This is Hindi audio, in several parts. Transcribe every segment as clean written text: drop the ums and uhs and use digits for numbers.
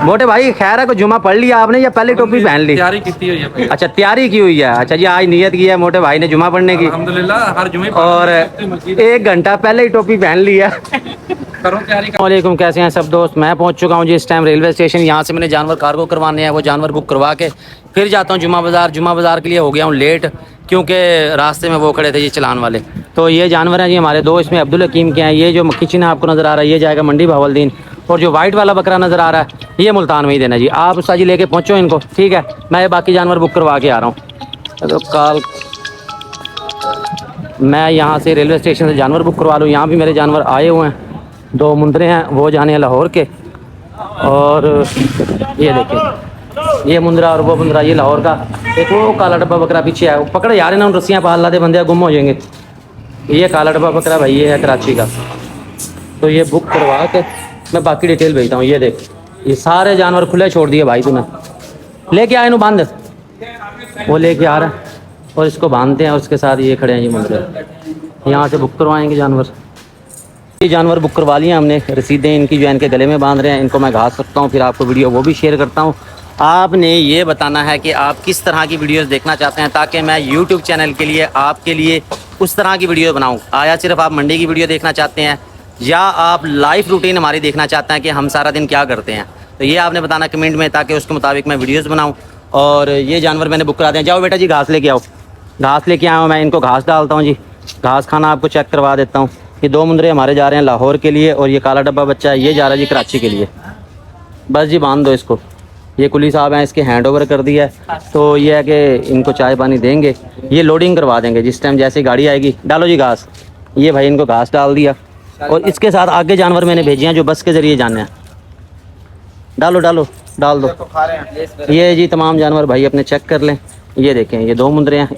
मोटे भाई खैर है को जुमा पढ़ लिया आपने या पहले टोपी पहन ली? तैयारी की हुई है। अच्छा तैयारी की हुई है। अच्छा जी आज नियत की है मोटे भाई ने जुमा पढ़ने की अल्हम्दुलिल्लाह हर जुमे और 1 घंटा पहले ही टोपी पहन ली है। करो तैयारी। वालेकुम, कैसे हैं सब दोस्त? मैं पहुंच चुका हूं जी इस टाइम रेलवे स्टेशन। यहाँ से मैंने जानवर कार्गो करवाने हैं, वो जानवर बुक करवा के फिर जाता हूं जुमा बाज़ार। जुमा बाज़ार के लिए हो गया हूं लेट क्योंकि रास्ते में वो खड़े थे ये चलान वाले। तो ये जानवर हैं जी हमारे दो, इसमें अब्दुल हकीम के हैं। ये जो मक्खी चिन्ह आपको नज़र आ रहा है ये जाएगा मंडी बहावलदीन, और जो वाइट वाला बकरा नज़र आ रहा है ये मुल्तान में ही देना जी। आप उस्ताद जी लेके पहुँचो इनको, ठीक है? मैं ये बाकी जानवर बुक करवा के आ रहा हूँ। तो कल मैं यहाँ से रेलवे स्टेशन से जानवर बुक करवा लूँ। यहाँ भी मेरे जानवर आए हुए हैं, 2 मुंदरे हैं, वो जाने हैं लाहौर के। और ये देखिए ये मुंदरा और वो मुंदरा ये लाहौर का। एक वो काला डब्बा बकरा पीछे है, वो पकड़ यार ना, उन रस्सियाँ पाल ला दे बंदे गुम हो जाएंगे। ये काला डब्बा बकरा भाई ये है कराची का। तो ये बुक करवा के मैं बाकी डिटेल भेजता हूँ। ये देख ये सारे जानवर खुले छोड़ दिए भाई तूने। लेके आए नु बांध, वो लेके आ रहा है और इसको बांधते हैं। उसके साथ ये खड़े हैं ये मुंदरे, यहाँ से बुक करवाएंगे जानवर। ये जानवर बुक करवा लिए हमने, रसीदें इनकी जो है इनके गले में बांध रहे हैं। इनको मैं घास सकता हूँ, फिर आपको वीडियो वो भी शेयर करता हूँ। आपने ये बताना है कि आप किस तरह की वीडियोस देखना चाहते हैं ताकि मैं यूट्यूब चैनल के लिए आपके लिए उस तरह की वीडियो बनाऊँ। आया सिर्फ आप मंडी की वीडियो देखना चाहते हैं या आप लाइफ रूटीन हमारी देखना चाहते हैं कि हम सारा दिन क्या करते हैं, तो ये आपने बताना कमेंट में ताकि उसके मुताबिक मैं वीडियोज़ बनाऊँ। और ये जानवर मैंने बुक करा दिया। जाओ बेटा जी घास लेके आओ। घास लेके आया हूँ मैं, इनको घास डालता हूँ जी। घास खाना आपको चेक करवा देता हूँ। ये 2 मुंदरे हमारे जा रहे हैं लाहौर के लिए और ये काला डब्बा बच्चा है ये जा रहा है जी कराची के लिए। बस जी बांध दो इसको। ये कुली साहब हैं, इसके हैंड ओवर कर दिया है। तो ये है कि इनको चाय पानी देंगे, ये लोडिंग करवा देंगे जिस टाइम जैसे गाड़ी आएगी। डालो जी घास। ये भाई इनको घास डाल दिया और इसके साथ आगे जानवर मैंने भेजे हैं जो बस के ज़रिए जाने हैं। डालो डालो डाल दो। ये जी तमाम जानवर भाई अपने चेक कर लें। ये देखें ये 2 मुंदरे हैं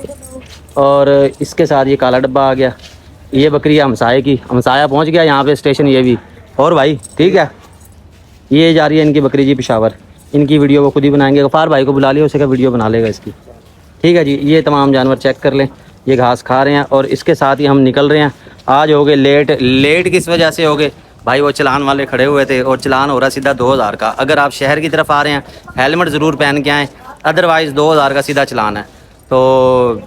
और इसके साथ ये काला डब्बा आ गया। ये बकरी है हमसाये की, हमसाया पहुंच गया यहाँ पे स्टेशन ये भी। और भाई ठीक है ये जा रही है इनकी बकरी जी पेशावर। इनकी वीडियो वो खुद ही बनाएंगे। गफ़ार भाई को बुला लिया, उसे का वीडियो बना लेगा इसकी, ठीक है जी। ये तमाम जानवर चेक कर लें, ये घास खा रहे हैं और इसके साथ ही हम निकल रहे हैं। आज हो गए लेट। लेट किस वजह से हो गए भाई? वो चलान वाले खड़े हुए थे और चलान हो रहा सीधा 2000 का। अगर आप शहर की तरफ आ रहे हैं हेलमेट ज़रूर पहन के आएँ, अदरवाइज़ 2000 का सीधा चलान है। तो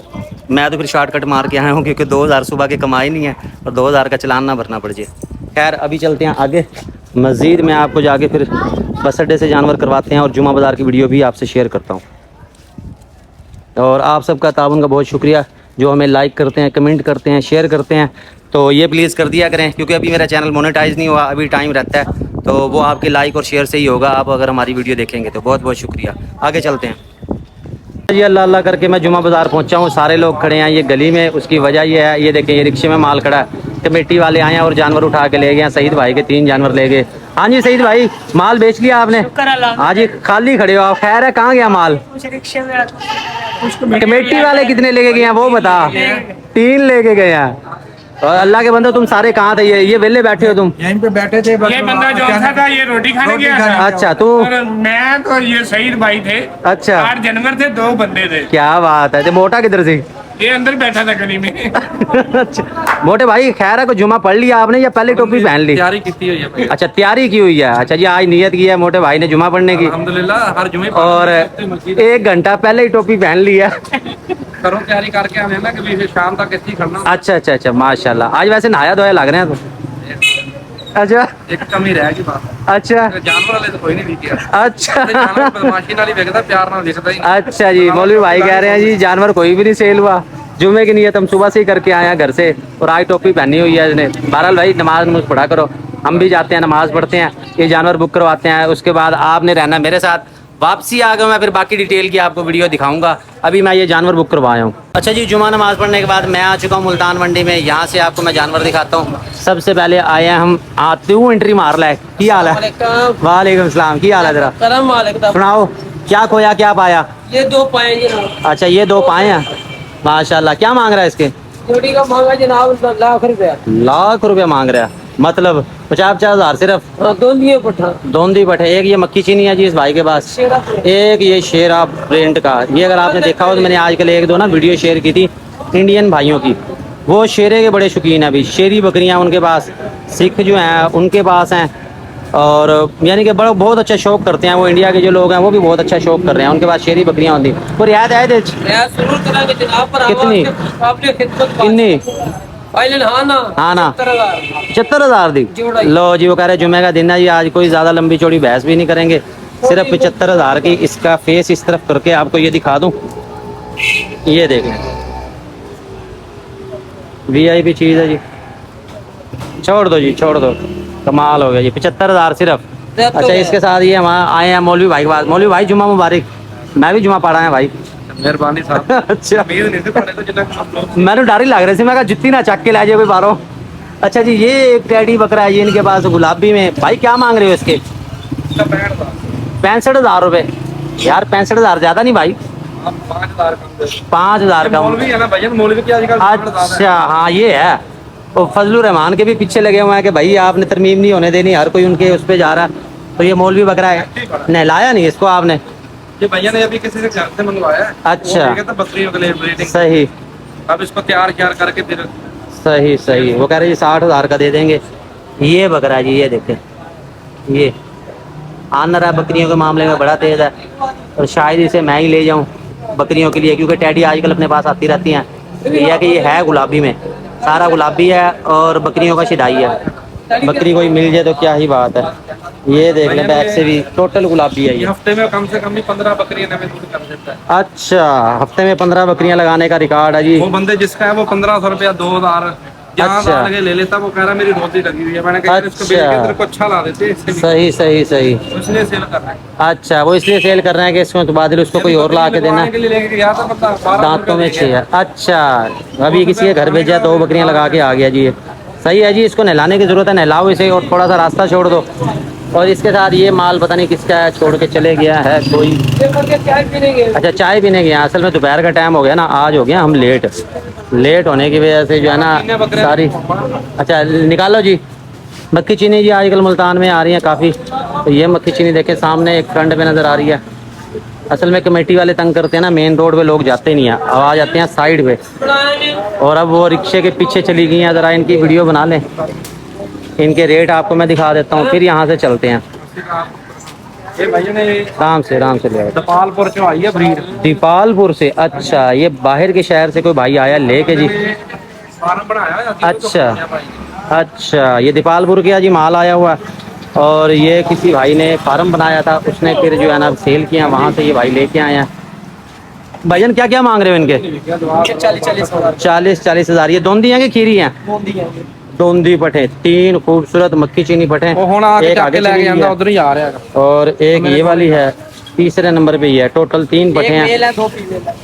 मैं तो फिर शॉर्टकट मार के आया हूँ क्योंकि 2000 सुबह की कमाई नहीं है और 2000 का चलान ना भरना पड़ जाए। खैर अभी चलते हैं आगे। मज़ीद मैं आपको जाके फिर बस अड्डे से जानवर करवाते हैं और जुमा बाज़ार की वीडियो भी आपसे शेयर करता हूँ। और आप सबका ताउन का बहुत शुक्रिया जो हमें लाइक करते हैं, कमेंट करते हैं, शेयर करते हैं। तो ये प्लीज़ कर दिया करें क्योंकि अभी मेरा चैनल मोनेटाइज़ नहीं हुआ, अभी टाइम रहता है। तो वो आपके लाइक और शेयर से ही होगा, आप अगर हमारी वीडियो देखेंगे तो। बहुत बहुत शुक्रिया। आगे चलते हैं जी। अल्लाह अल्लाह करके मैं जुमा बाज़ार पहुंचा हूँ। सारे लोग खड़े हैं ये गली में। उसकी वजह ये है, ये देखें ये रिक्शे में माल खड़ा है। कमेटी वाले आए हैं और जानवर उठा के ले गए हैं। सईद भाई के 3 जानवर ले गए। हाँ जी सईद भाई माल बेच लिया आपने? हाँ जी खाली खड़े हो आप। खैर है कहाँ गया माल? कमेटी वाले कितने लेके गए हैं वो बता? 3 लेके गए हैं। और अल्लाह के बंदो तुम सारे कहाँ थे? ये वेले बैठे हो तुम? यहीं पे बैठे थे। ये बंदा जो था ये रोटी खाने गया था। अच्छा तू? और मैं तो ये सईद भाई थे। अच्छा 8 जानवर थे, 2 बंदे थे। क्या बात है। तो मोटा किधर से? ये अंदर बैठा था गली में। अच्छा मोटे भाई खैर है को जुमा पढ़ लिया आपने या पहले टोपी पहन ली? तैयारी की हुई है। अच्छा तैयारी की हुई है। अच्छा जी आज नियत की है मोटे भाई ने जुमा पढ़ने की अल्हम्दुलिल्लाह हर जुमे और 1 घंटा पहले ही टोपी पहन लिया। करो तैयारी करके आने ना कि फिर शाम तक इतनी खड़ना। अच्छा अच्छा अच्छा माशाल्लाह। आज वैसे नहाया धोया लग रहे हैं तो। अच्छा एक कमी रह गई बात। अच्छा जानवर वाले तो कोई नहीं दिखे। अच्छा जानवर बदमाशी नाल ही देखता, प्यार नाल दिखता ही। अच्छा जी मौलवी भाई कह रहे हैं जी जानवर कोई भी नहीं सेल हुआ। जुमे की नियत हम सुबह से ही करके आए हैं घर से और आज टोपी पहनी हुई है इसने। बहरहाल भाई नमाज पढ़ा करो, हम भी जाते हैं नमाज पढ़ते हैं, ये जानवर बुक करवाते हैं। उसके बाद आपने रहना मेरे साथ। वापसी आ गया मैं, फिर बाकी डिटेल की आपको वीडियो दिखाऊंगा। अभी मैं ये जानवर बुक करवाया हूँ। अच्छा जी जुमा नमाज पढ़ने के बाद मैं आ चुका हूँ मुल्तान मंडी में। यहाँ से आपको मैं जानवर दिखाता हूँ। सबसे पहले आए हैं हम। आते हूँ एंट्री मार ला है। की हाल है? वालेकुम सलाम। की हाल है जरा? सुनाओ क्या खोया क्या पाया? ये 2 पाए जनाब। अच्छा ये 2 पाए हैं माशाल्लाह। क्या मांग रहा है इसके? जोड़ी का मांगा जनाब लाख रुपया। लाख रुपया मांग रहा है मतलब 50-50 हज़ार सिर्फ? दोंदी पठा। दोंदी पठे। एक ये मक्खी चीनी है जी इस भाई के पास, एक ये शेरा प्रिंट का। ये अगर आपने देखा हो तो मैंने आजकल 1-2 ना वीडियो शेयर की थी इंडियन भाइयों की। वो शेरे के बड़े शौकीन हैं। अभी शेरी बकरियां उनके पास, सिख जो हैं उनके पास हैं। और यानी कि बड़ा बहुत अच्छा शौक करते हैं वो। इंडिया के जो लोग हैं वो भी बहुत अच्छा शौक कर रहे हैं, उनके पास शेरी बकरियां होती वो रियायत है मैं जरूर करांगे जनाब, पर कितनी? आपने खिदमत किन्नी फाइनल हाँ ना। हाँ ना 70,000 75,000 दी। जोड़ा ही। लो जी, वो कह रहे जुमे का दिन है जी, आज कोई ज़्यादा लंबी चौड़ी बहस भी नहीं करेंगे, सिर्फ 75,000 की। इसका फेस इस तरफ करके आपको ये दिखा दूं, ये देख लें, VIP चीज़ है जी। छोड़ दो जी, छोड़ दो, कमाल हो गया जी। 75,000 सिर्फ। अच्छा, इसके साथ ये हम आए हैं मौलवी भाई के पास। मौलवी भाई जुम्मा मुबारक। मैं भी जुम्मा पढ़ा है भाई। मेहरबानी साहब। अच्छा, उम्मीद नहीं थी पढ़े तो जितना हम लोग मैंने डर ही लग रही थी, मैं कहा जितनी ना चक के ला जाए कोई बारो। अच्छा जी, ये एक टैडी बकरा है ये इनके पास गुलाबी में। भाई क्या मांग रहे हो इसके? इसका 65,000। 65,000 रुपये यार, 65,000 ज़्यादा नहीं भाई? आप 5,000 कम दे दो। 5,000 का। मौलवी है ना भजन, मौलवी की आजकल डिमांड ज्यादा है। अच्छा हाँ, ये है। वो फजलुर रहमान के भी पीछे लगे हुए हैं कि भाई आपने तरमीम नहीं होने देनी, हर कोई उनके उस पर जा रहा है। तो ये मौलवी बकरा है, नहलाया नहीं इसको आपने? ये भैया ने अभी किसी से घर से मंगवाया है। अच्छा। वो कहता बकरियों के लिए ब्रीडिंग। सही अब इसको तैयार करके फिर सही सही। वो कह रहे जी 60,000 का दे देंगे। ये बकरा जी, ये देखें, ये आनर है बकरियों के मामले में बड़ा तेज है, और शायद इसे मैं ही ले जाऊं बकरियों के लिए, क्योंकि टैडी आजकल अपने पास आती रहती हैं। ये है कि ये है गुलाबी में, सारा गुलाबी है और बकरियों का शिदाई है। बकरी कोई मिल जाए तो क्या ही बात है। ये देख लें, बैक से भी टोटल गुलाबी है ये ये। हफ्ते में कम से कम भी 15 बकरियां नवे दूध कर देता है। अच्छा, हफ्ते में 15 बकरियां लगाने का रिकॉर्ड है जी। वो बंदे जिसका है वो 1,500 रुपया 2,000 जहाँ अच्छा। लगे ले लेता। वो कह रहा मेरी रोजी लगी हुई है। मैंने कहा यार इसको बेच के तेरे को अच्छा ला देते इससे भी। सही सही सही। तो इसलिए सेल कर रहा है। अच्छा, वो इसलिए सेल कर रहे हैं कि इसमें तो बादल उसको कोई और ला के देना लगवाने के लिए लेके गया था, मतलब 12 दांतों में रुपया दे 6 गया। है। अच्छा, अभी किसी के घर भेजा 2 बकरियां लगा के आ गया जी। ये सही है जी, इसको नहलाने की ज़रूरत है, नहलाओ इसे और थोड़ा सा रास्ता छोड़ दो। और इसके साथ ये माल पता नहीं किसका है, छोड़ के चले गया है कोई। चाय पीनेंगे। अच्छा, चाय पीने गया। असल में दोपहर का टाइम हो गया ना, आज हो गया हम लेट होने की वजह से जो है ना सारी। अच्छा निकालो जी। मक्खी चीनी जी आजकल मुल्तान में आ रही है काफ़ी। तो ये मक्खी चीनी देखें सामने एक फ्रंट पे नज़र आ रही है। असल में कमेटी वाले तंग करते हैं ना, मेन रोड पे लोग जाते नहीं हैं, अब आ जाते हैं साइड पे। और अब वो रिक्शे के पीछे चली गई हैं, ज़रा इनकी वीडियो बना लें। इनके रेट आपको मैं दिखा देता हूँ, फिर यहाँ से चलते हैं। ये भैया ने आराम से ले। दपालपुर से आई है ब्रीड। दीपालपुर से? अच्छा, ये बाहर के शहर से कोई भाई आया लेके जी। फार्म बनाया है। अच्छा अच्छा, ये दीपालपुर का जी माल आया हुआ है। और ये किसी भाई ने फार्म बनाया था, उसने फिर जो है ना सेल किया, वहाँ से ये भाई लेके आए हैं। भाईजान क्या क्या मांग रहे हो इनके? 40,000। ये दोंदी हैं कि खीरी हैं? दोंदी पठे, 3 खूबसूरत मक्खी चीनी पठे। वो हुण आके एक चक आगे के लेके चली गई जांदा, है। उधर ही आ रहा है। और एक ये वाली है, तीसरे नंबर पे ही है। टोटल 3 पठे हैं। मेल है, 2 फीमेल है।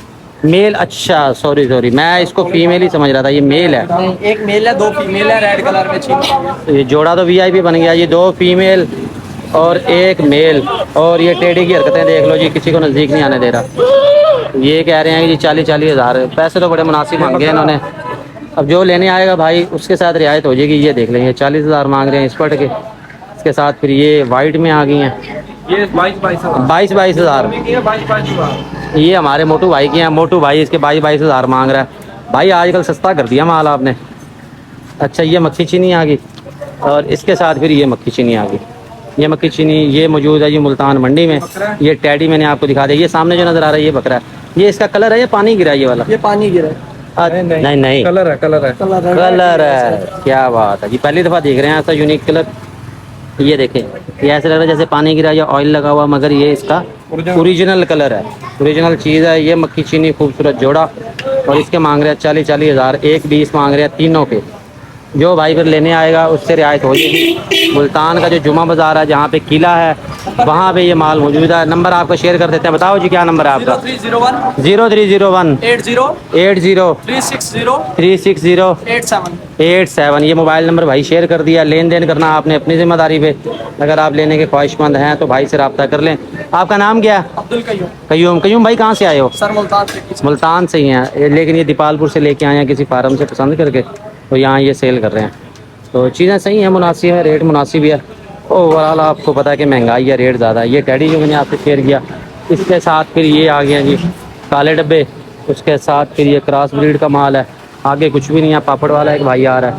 मेल? अच्छा सॉरी, मैं इसको फीमेल ही समझ रहा था, ये मेल है। नहीं, एक मेल है, 2 फीमेल है, रेड कलर में चीनी। ये जोड़ा तो VIP बन गया। ये 2 फीमेल और 1 मेल। और ये टेडी की हरकतें देख लो जी, किसी को नज़दीक नहीं आने दे रहा। ये कह रहे हैं कि जी 40,000। पैसे तो बड़े मुनासिब मांगे इन्होंने। अब जो लेने आएगा भाई उसके साथ रियायत हो जाएगी। ये देख लेंगे 40,000 मांग रहे हैं इस पट के। इसके साथ फिर ये वाइट में आ गई हैं, ये 22,000। 22,000। 22,000। ये हमारे मोटू भाई के हैं। मोटू भाई इसके 22,000 मांग रहा है। भाई आजकल सस्ता कर दिया माल आपने। अच्छा, ये मक्खी चीनी आ गई और इसके साथ फिर ये मक्खी चीनी आ गई। ये मक्खी चीनी ये मौजूद है जी मुल्तान मंडी में। ये टैडी मैंने आपको दिखा दिया। ये सामने जो नज़र आ रहा है ये बकरा है। ये इसका कलर है या पानी गिरा है ये वाला? ये पानी गिरा है। नहीं, कलर है। कलर है। क्या बात है जी, पहली दफ़ा देख रहे हैं ऐसा यूनिक कलर। ये देखें, ये ऐसे लग रहा है जैसे पानी गिरा या ऑयल लगा हुआ, मगर ये इसका ओरिजिनल कलर है, ओरिजिनल चीज़ है। ये मक्खी चीनी खूबसूरत जोड़ा और इसके मांग रहे हैं 40,000। 1,20 मांग रहे हैं तीनों के। जो भाई फिर लेने आएगा उससे रियायत हो जाएगी। मुल्तान का जो जुमा बाज़ार है जहाँ पे किला है वहाँ पे ये माल मौजूद है। नंबर आपका शेयर कर देते हैं, बताओ जी क्या नंबर है आपका? 0301 80 360 87। ये मोबाइल नंबर भाई शेयर कर दिया। लेन देन करना आपने अपनी जिम्मेदारी पे। अगर आप लेने के ख्वाहिशमंद हैं तो भाई से रब्ता कर लें। आपका नाम क्या है? अब्दुल कयूम। कयूम भाई कहाँ से आए हो? सर मुल्तान से। मुल्तान से ही हैं, लेकिन ये दीपालपुर से लेके आए हैं किसी फार्म से पसंद करके, तो यहाँ ये सेल कर रहे हैं। तो चीज़ें सही हैं, मुनासिब है, रेट मुनासिब है। ओवरऑल आपको पता है कि महंगाई है, रेट ज़्यादा है। ये टैडी जो मैंने आपसे शेयर किया, इसके साथ फिर ये आ गया जी काले डब्बे। उसके साथ फिर ये क्रॉस ब्रीड का माल है। आगे कुछ भी नहीं है। पापड़ वाला एक भाई आ रहा है,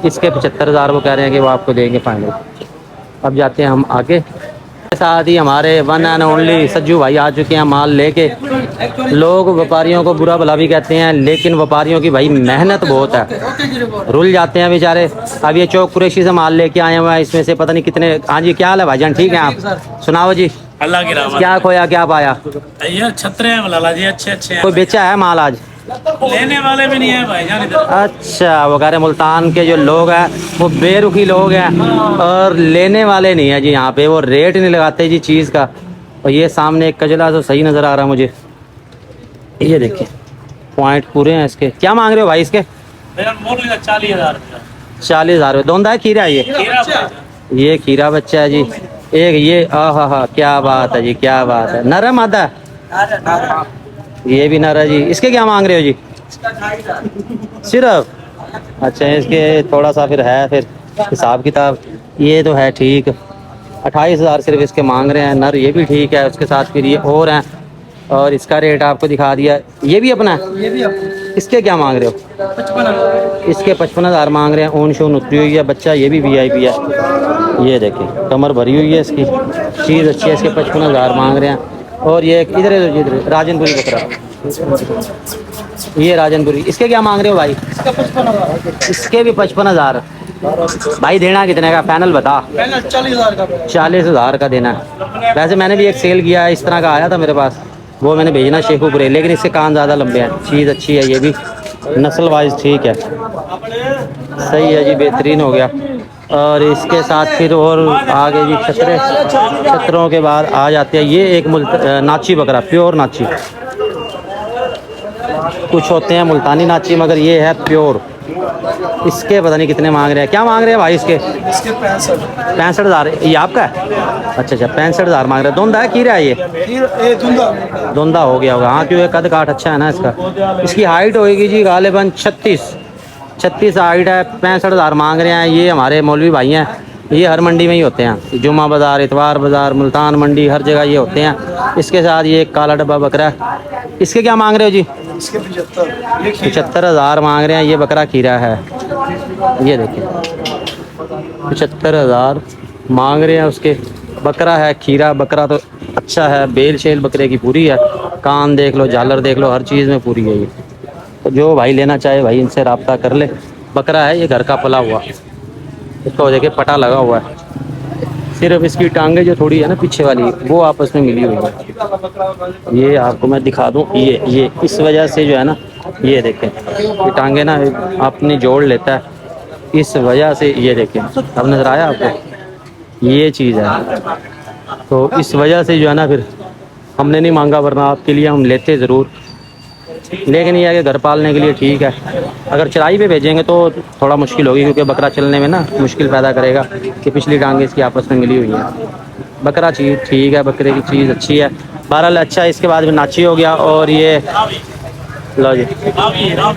इसके 75,000 वो कह रहे हैं कि वो आपको देंगे फाइनल। अब जाते हैं हम आगे। साथ ही हमारे वन एंड ओनली सज्जू भाई आ चुके हैं माल लेके। लोग व्यापारियों को बुरा भला भी कहते हैं, लेकिन व्यापारियों की भाई मेहनत बहुत है, रुल जाते हैं बेचारे। अब ये चौक कुरैशी से माल लेके आए हुए हैं, इसमें से पता नहीं कितने। हाँ जी, क्या हाल है भाईजान, ठीक है आप सुनाओ जी। अल्लाह की रहमत। क्या खोया क्या पाया? ये छतरे हैं मलाला जी, अच्छे अच्छे हैं। कोई बेचा है माल आज? लेने वाले भी नहीं है भाईजान इधर। अच्छा, वो कह रहे मुल्तान के जो लोग हैं वो बेरुखी लोग हैं और लेने वाले नहीं है जी। यहाँ पे वो रेट नहीं लगाते जी चीज़ का। और ये सामने एक कजला तो सही नज़र आ रहा है मुझे, ये देखिए पॉइंट पूरे हैं इसके। क्या मांग रहे हो भाई इसके? मेरा मोल 40,000 रुपया। 40,000 रुपये। दोंदा है खीरा है ये खीरा बच्चा है जी। एक ये हा क्या बात है जी, क्या बात है। नर है मादा? ये भी नर है जी। इसके क्या मांग रहे हो जी? सिर्फ? अच्छा, इसके थोड़ा सा फिर है फिर हिसाब किताब। ये तो है ठीक, 28,000 सिर्फ इसके मांग रहे हैं। नर ये भी ठीक है, उसके साथ फिर ये और हैं। और इसका रेट आपको दिखा दिया। ये भी अपना है? ये भी अपना। इसके क्या मांग रहे हो? 55,000। इसके 55,000 मांग रहे हैं। ऊन शून उतरी हुई है, बच्चा ये भी VIP है। ये देखिए कमर भरी हुई है इसकी, चीज़ अच्छी है। इसके 55,000 मांग रहे हैं। और ये इधर राजनपुरी बकरा, ये राजनपुरी, इसके क्या मांग रहे हो भाई? इसका 55,000। इसके भी 55,000। भाई देना कितने का फाइनल बता? 40,000 का। 40,000 का देना है। वैसे मैंने भी एक सेल किया है, इस तरह का आया था मेरे पास, वो मैंने भेजना शेखुपुरे, लेकिन इसके कान ज़्यादा लंबे हैं। चीज़ अच्छी है, ये भी नस्ल वाइज ठीक है, सही है जी, बेहतरीन हो गया। और इसके साथ फिर और आगे जी छतरों के बाद आ जाते हैं। ये एक नाची बकरा, प्योर नाची। कुछ होते हैं मुल्तानी नाची, मगर ये है प्योर। इसके पता नहीं कितने मांग रहे हैं। क्या मांग रहे हैं भाई इसके? इसके 65,000। ये आपका है? अच्छा 65,000 मांग रहे हैं। दोंदा है खीरा है ये? दोंदा हो गया होगा, हाँ, क्योंकि कद काठ अच्छा है ना इसका। इसकी हाइट होएगी जी गालिबन 36 हाइट है। 65,000 मांग रहे हैं। ये हमारे मौलवी भाई हैं, ये हर मंडी में ही होते हैं, जुम्मा बाज़ार, इतवार बाज़ार, मुल्तान मंडी, हर जगह ये होते हैं। इसके साथ ये काला डब्बा बकरा है। इसके क्या मांग रहे हो जी? इसके 75। 75,000 मांग रहे हैं। ये बकरा खीरा है, ये देखिए 75,000 मांग रहे हैं उसके। बकरा है खीरा, बकरा तो अच्छा है, बेल शेल बकरे की पूरी है, कान देख लो, झालर देख लो, हर चीज़ में पूरी है ये। तो जो भाई लेना चाहे भाई इनसे रब्ता कर ले। बकरा है ये घर का पला हुआ, इसको देखिए पटा लगा हुआ है। सिर्फ इसकी टांगे जो थोड़ी है ना पीछे वाली, वो आपस में मिली हुई है। ये आपको मैं दिखा दूं, ये इस वजह से जो है ना, ये देखें ये टांगे ना अपनी जोड़ लेता है, इस वजह से। ये देखें, अब नजर आया आपको, ये चीज़ है। तो इस वजह से जो है ना, फिर हमने नहीं मांगा, वरना आपके लिए हम लेते ज़रूर। लेकिन ये है कि घर पालने के लिए ठीक है। अगर चराई पे भेजेंगे तो थोड़ा मुश्किल होगी, क्योंकि बकरा चलने में ना मुश्किल पैदा करेगा, कि पिछली टांगे इसकी आपस में मिली हुई है। बकरा चीज़ ठीक है, बकरे की चीज़ अच्छी है, बहरहाल अच्छा है। इसके बाद में नाची हो गया। और ये लो जी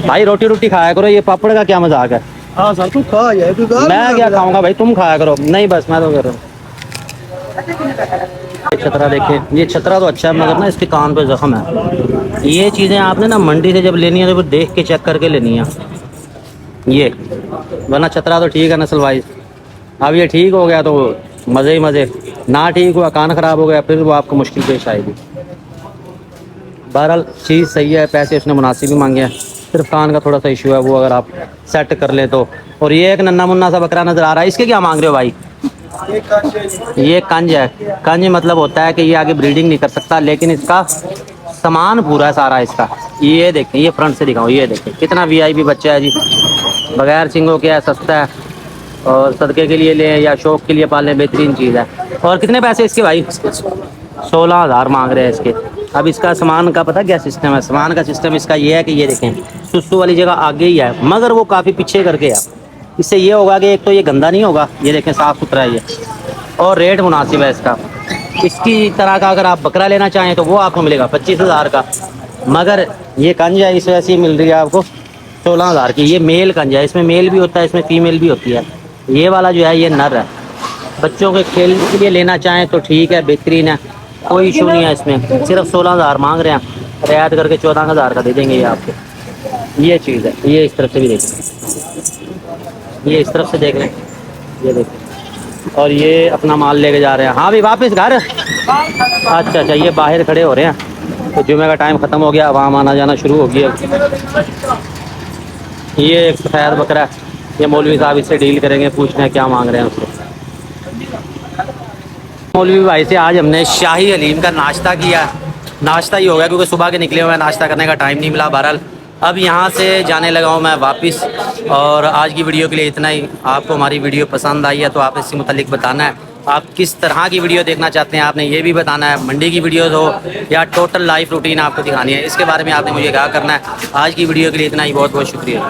भाई, रोटी खाया करो। ये पापड़ का क्या मजाक है? हाँ सर, तू खा यार, तू खा। मैं क्या खाऊंगा भाई, तुम खाया करो। नहीं बस मैं तो कर रहा हूँ। छतरा देखें, ये छतरा तो अच्छा है, मगर ना इसके कान पे जख्म है। ये चीज़ें आपने ना मंडी से जब लेनी है तो देख के चेक करके लेनी है ये, वरना छतरा तो ठीक है नस्ल वाइज। अब ये ठीक हो गया तो मज़े ही मज़े, ना ठीक हुआ, कान ख़राब हो गया, फिर वो आपको मुश्किल पेश आएगी। बहरहाल चीज़ सही है, पैसे उसने मुनासिब ही मांगे हैं, सिर्फ कान का थोड़ा सा इशू है, वो अगर आप सेट कर ले तो। और ये एक नन्ना मुन्ना सा बकरा नज़र आ रहा है, इसके क्या मांग रहे हो भाई? ये कंज है। कंज मतलब होता है कि ये आगे ब्रीडिंग नहीं कर सकता, लेकिन इसका सामान पूरा है सारा इसका। ये देखें, ये फ्रंट से दिखाऊं, ये देखें कितना VIP बच्चा है जी, बगैर सिंगों के है, सस्ता है, और सदके के लिए लें या शौक के लिए पालें, बेहतरीन चीज़ है। और कितने पैसे इसके भाई? 16,000 मांग रहे हैं इसके। अब इसका सामान का पता क्या सिस्टम है? सामान का सिस्टम इसका ये है कि ये देखें सुसु वाली जगह आगे ही है, मगर वो काफ़ी पीछे करके है। इससे ये होगा कि एक तो ये गंदा नहीं होगा, ये देखें साफ़ सुथरा है ये, और रेट मुनासिब है इसका। इसकी तरह का अगर आप बकरा लेना चाहें तो वो आपको मिलेगा 25,000 का, मगर ये कंज है, इस वजह से मिल रही है आपको 16,000 की। ये मेल कंज है, इसमें मेल भी होता है, इसमें फीमेल भी होती है। ये वाला जो है ये नर है। बच्चों के खेल के लिए लेना चाहें तो ठीक है, बेहतरीन है, कोई इशू नहीं है इसमें। सिर्फ 16,000 मांग रहे हैं, रियायत करके 14,000 का दे देंगे ये आपको। ये चीज़ है, ये इस तरफ से भी देखें, ये इस तरफ से देख लें, ये देखें और ये अपना माल लेके जा रहे हैं। हाँ भाई वापस घर। अच्छा अच्छा, ये बाहर खड़े हो रहे हैं। तो जुमे का टाइम ख़त्म हो गया, आवाम आना जाना शुरू हो गया। ये एक सफ़ेद बकरा है, ये मौलवी साहब इससे डील करेंगे, पूछना है क्या मांग रहे हैं उसको। मौलवी भाई से आज हमने शाही हलीम का नाश्ता किया। नाश्ता ही हो गया क्योंकि सुबह के निकले हुए नाश्ता करने का टाइम नहीं मिला। बहरहाल अब यहाँ से जाने लगा हूँ मैं वापस। और आज की वीडियो के लिए इतना ही। आपको हमारी वीडियो पसंद आई है तो आप इससे मुतालिक बताना है आप किस तरह की वीडियो देखना चाहते हैं। आपने ये भी बताना है मंडी की वीडियोस हो या टोटल लाइफ रूटीन आपको दिखानी है, इसके बारे में आपने मुझे क्या करना है। आज की वीडियो के लिए इतना ही, बहुत बहुत शुक्रिया।